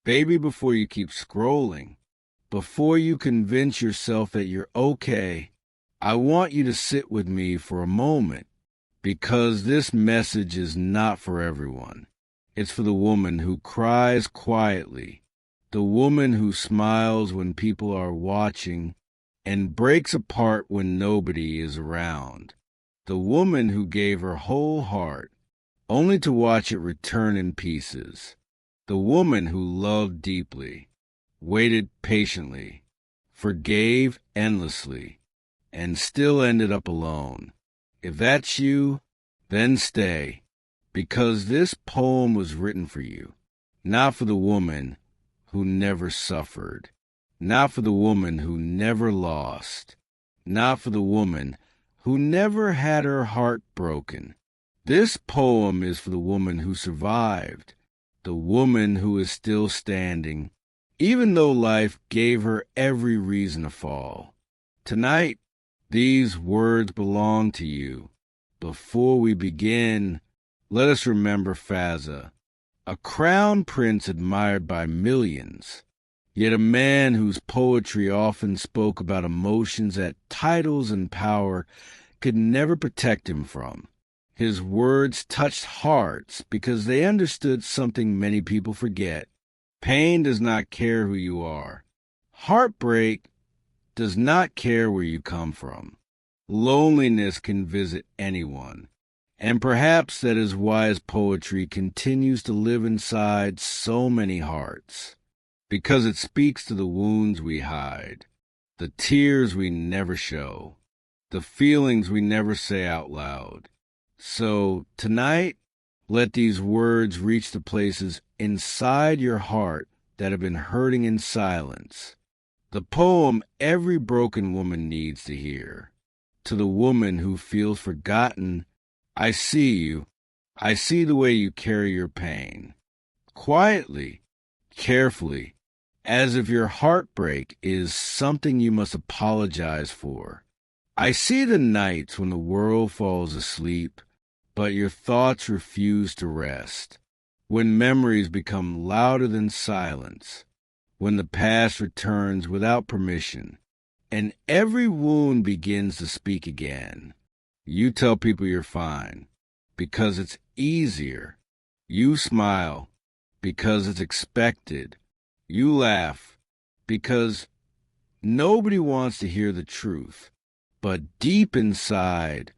Baby, before you keep scrolling, before you convince yourself that you're okay, I want you to sit with me for a moment because this message is not for everyone. It's for the woman who cries quietly, the woman who smiles when people are watching and breaks apart when nobody is around, the woman who gave her whole heart only to watch it return in pieces, the woman who loved deeply, waited patiently, forgave endlessly, and still ended up alone. If that's you, then stay, because this poem was written for you, not for the woman who never suffered, not for the woman who never lost, not for the woman who never had her heart broken. This poem is for the woman who survived, the woman who is still standing, even though life gave her every reason to fall. Tonight, these words belong to you. Before we begin, let us remember Fazza, a crown prince admired by millions, yet a man whose poetry often spoke about emotions that titles and power could never protect him from. His words touched hearts because they understood something many people forget. Pain does not care who you are. Heartbreak does not care where you come from. Loneliness can visit anyone. And perhaps that is why his poetry continues to live inside so many hearts. Because it speaks to the wounds we hide, the tears we never show, the feelings we never say out loud. So tonight, let these words reach the places inside your heart that have been hurting in silence. The poem every broken woman needs to hear. To the woman who feels forgotten, I see you. I see the way you carry your pain. Quietly, carefully, as if your heartbreak is something you must apologize for. I see the nights when the world falls asleep, but your thoughts refuse to rest, when memories become louder than silence, when the past returns without permission, and every wound begins to speak again. You tell people you're fine, because it's easier. You smile, because it's expected. You laugh, because nobody wants to hear the truth. But deep inside,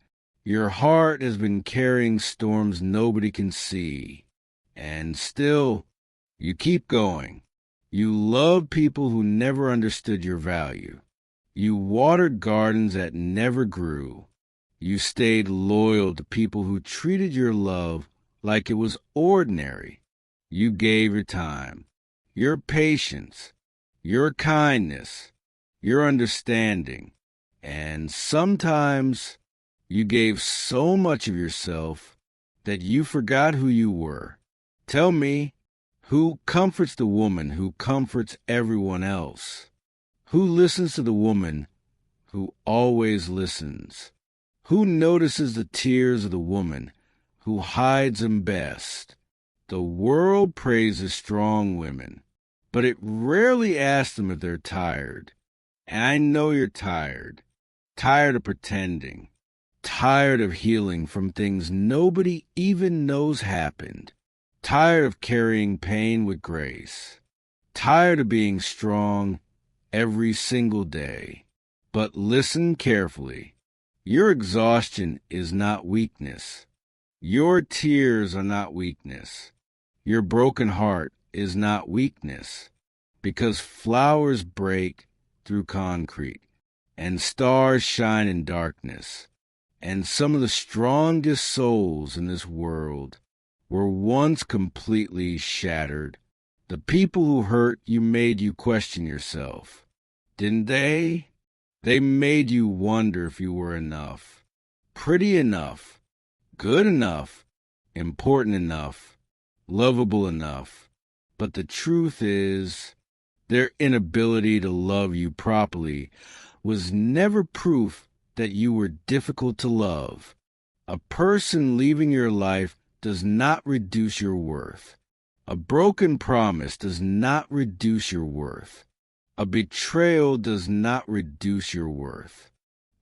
your heart has been carrying storms nobody can see. And still, you keep going. You love people who never understood your value. You watered gardens that never grew. You stayed loyal to people who treated your love like it was ordinary. You gave your time, your patience, your kindness, your understanding, and sometimes you gave so much of yourself that you forgot who you were. Tell me, who comforts the woman who comforts everyone else? Who listens to the woman who always listens? Who notices the tears of the woman who hides them best? The world praises strong women, but it rarely asks them if they're tired. And I know you're tired. Tired of pretending. Tired of healing from things nobody even knows happened. Tired of carrying pain with grace. Tired of being strong every single day. But listen carefully. Your exhaustion is not weakness. Your tears are not weakness. Your broken heart is not weakness. Because flowers break through concrete, and stars shine in darkness. And some of the strongest souls in this world were once completely shattered. The people who hurt you made you question yourself. Didn't they? They made you wonder if you were enough, pretty enough, good enough, important enough, lovable enough. But the truth is, their inability to love you properly was never proof that you were difficult to love. A person leaving your life does not reduce your worth. A broken promise does not reduce your worth. A betrayal does not reduce your worth.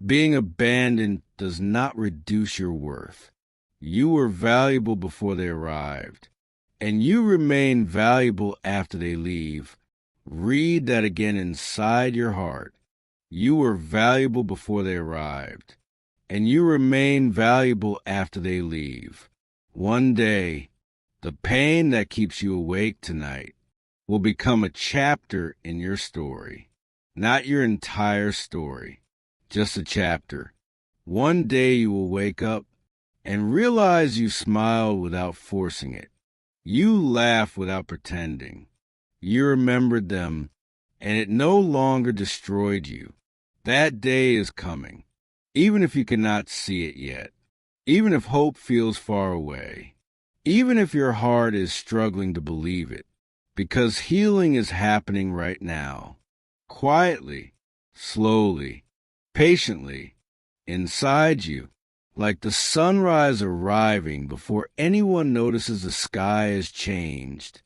Being abandoned does not reduce your worth. You were valuable before they arrived, and you remain valuable after they leave. Read that again inside your heart. You were valuable before they arrived, and you remain valuable after they leave. One day, the pain that keeps you awake tonight will become a chapter in your story. Not your entire story, just a chapter. One day you will wake up and realize you smiled without forcing it. You laughed without pretending. You remembered them, and it no longer destroyed you. That day is coming, even if you cannot see it yet, even if hope feels far away, even if your heart is struggling to believe it, because healing is happening right now, quietly, slowly, patiently, inside you, like the sunrise arriving before anyone notices the sky has changed.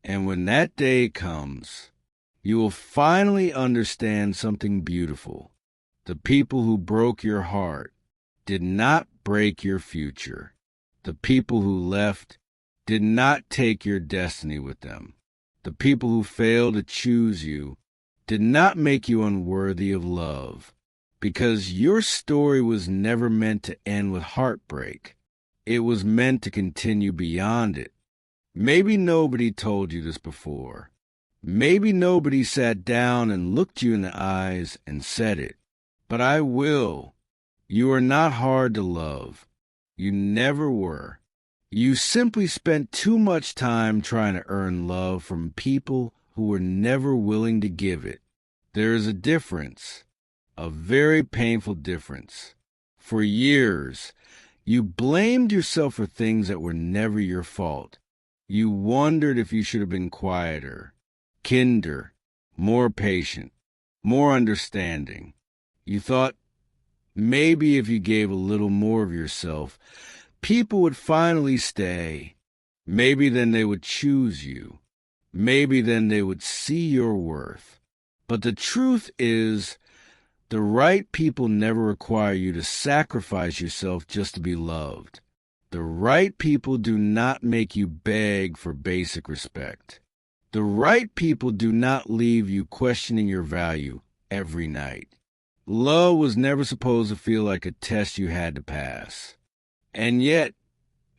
And when that day comes, you will finally understand something beautiful. The people who broke your heart did not break your future. The people who left did not take your destiny with them. The people who failed to choose you did not make you unworthy of love, because your story was never meant to end with heartbreak. It was meant to continue beyond it. Maybe nobody told you this before. Maybe nobody sat down and looked you in the eyes and said it. But I will. You are not hard to love. You never were. You simply spent too much time trying to earn love from people who were never willing to give it. There is a difference, a very painful difference. For years, you blamed yourself for things that were never your fault. You wondered if you should have been quieter, kinder, more patient, more understanding. You thought maybe if you gave a little more of yourself, people would finally stay. Maybe then they would choose you. Maybe then they would see your worth. But the truth is, the right people never require you to sacrifice yourself just to be loved. The right people do not make you beg for basic respect. The right people do not leave you questioning your value every night. Love was never supposed to feel like a test you had to pass. And yet,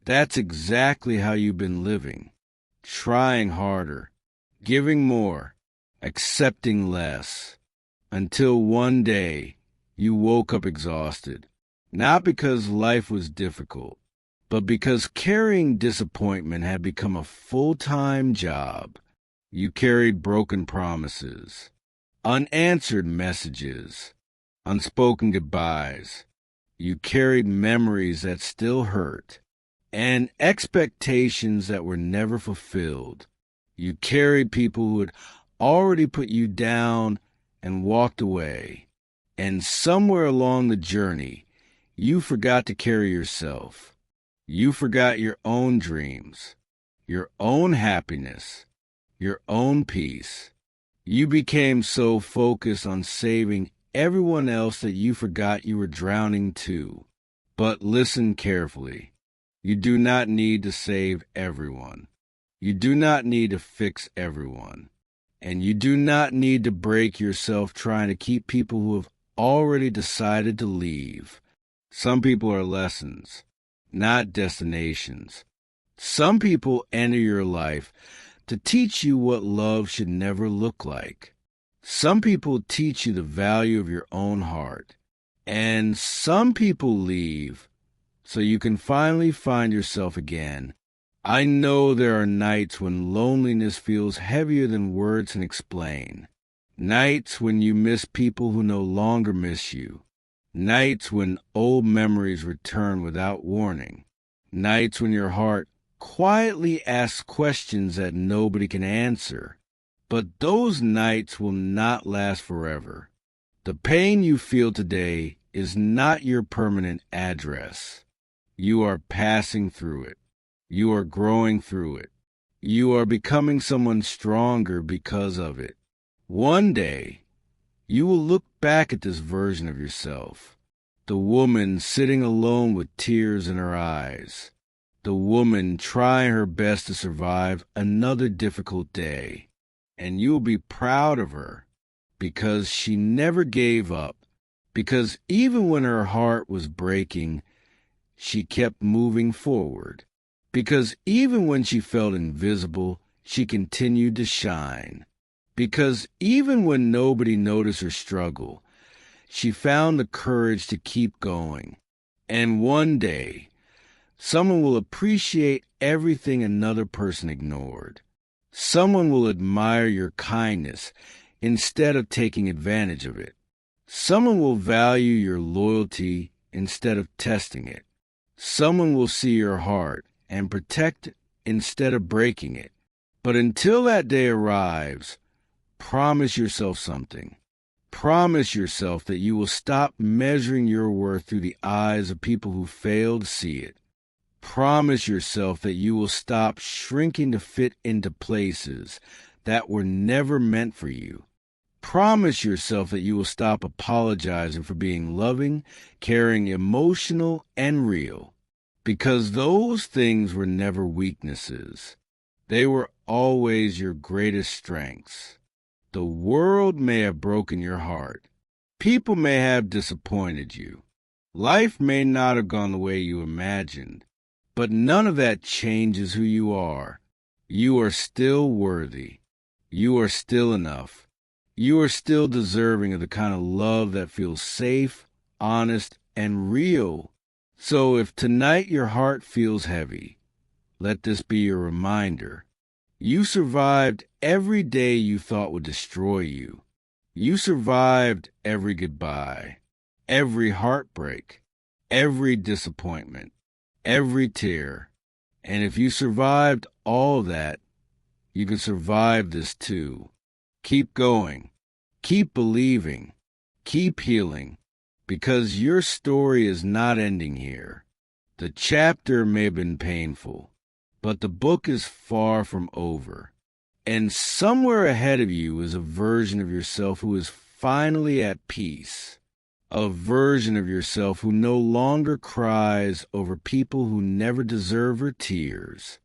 that's exactly how you've been living. Trying harder, giving more, accepting less. Until one day, you woke up exhausted. Not because life was difficult, but because carrying disappointment had become a full-time job. You carried broken promises, unanswered messages, unspoken goodbyes. You carried memories that still hurt, and expectations that were never fulfilled. You carried people who had already put you down and walked away. And somewhere along the journey, you forgot to carry yourself. You forgot your own dreams, your own happiness, your own peace. You became so focused on saving everyone else that you forgot you were drowning too. But listen carefully. You do not need to save everyone. You do not need to fix everyone. And you do not need to break yourself trying to keep people who have already decided to leave. Some people are lessons, not destinations. Some people enter your life to teach you what love should never look like. Some people teach you the value of your own heart. And some people leave so you can finally find yourself again. I know there are nights when loneliness feels heavier than words can explain. Nights when you miss people who no longer miss you. Nights when old memories return without warning. Nights when your heart quietly asks questions that nobody can answer. But those nights will not last forever. The pain you feel today is not your permanent address. You are passing through it. You are growing through it. You are becoming someone stronger because of it. One day, you will look back at this version of yourself, the woman sitting alone with tears in her eyes, the woman trying her best to survive another difficult day, and you will be proud of her because she never gave up, because even when her heart was breaking, she kept moving forward, because even when she felt invisible, she continued to shine, because even when nobody noticed her struggle, she found the courage to keep going. And one day, someone will appreciate everything another person ignored. Someone will admire your kindness instead of taking advantage of it. Someone will value your loyalty instead of testing it. Someone will see your heart and protect it instead of breaking it. But until that day arrives, promise yourself something. Promise yourself that you will stop measuring your worth through the eyes of people who fail to see it. Promise yourself that you will stop shrinking to fit into places that were never meant for you. Promise yourself that you will stop apologizing for being loving, caring, emotional, and real, because those things were never weaknesses. They were always your greatest strengths. The world may have broken your heart. People may have disappointed you. Life may not have gone the way you imagined, but none of that changes who you are. You are still worthy. You are still enough. You are still deserving of the kind of love that feels safe, honest, and real. So if tonight your heart feels heavy, let this be your reminder. You survived every day you thought would destroy you. You survived every goodbye, every heartbreak, every disappointment, every tear. And if you survived all that, you can survive this too. Keep going. Keep believing. Keep healing. Because your story is not ending here. The chapter may have been painful, but the book is far from over. And somewhere ahead of you is a version of yourself who is finally at peace. A version of yourself who no longer cries over people who never deserve her tears.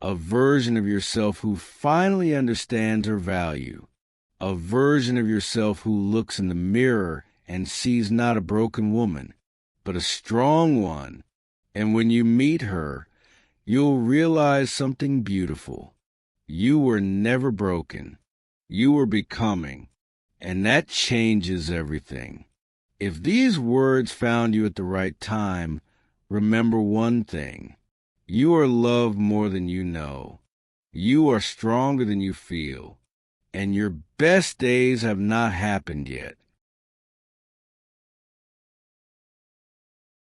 A version of yourself who finally understands her value. A version of yourself who looks in the mirror and sees not a broken woman, but a strong one. And when you meet her, you'll realize something beautiful. You were never broken. You were becoming. And that changes everything. If these words found you at the right time, remember one thing. You are loved more than you know. You are stronger than you feel. And your best days have not happened yet.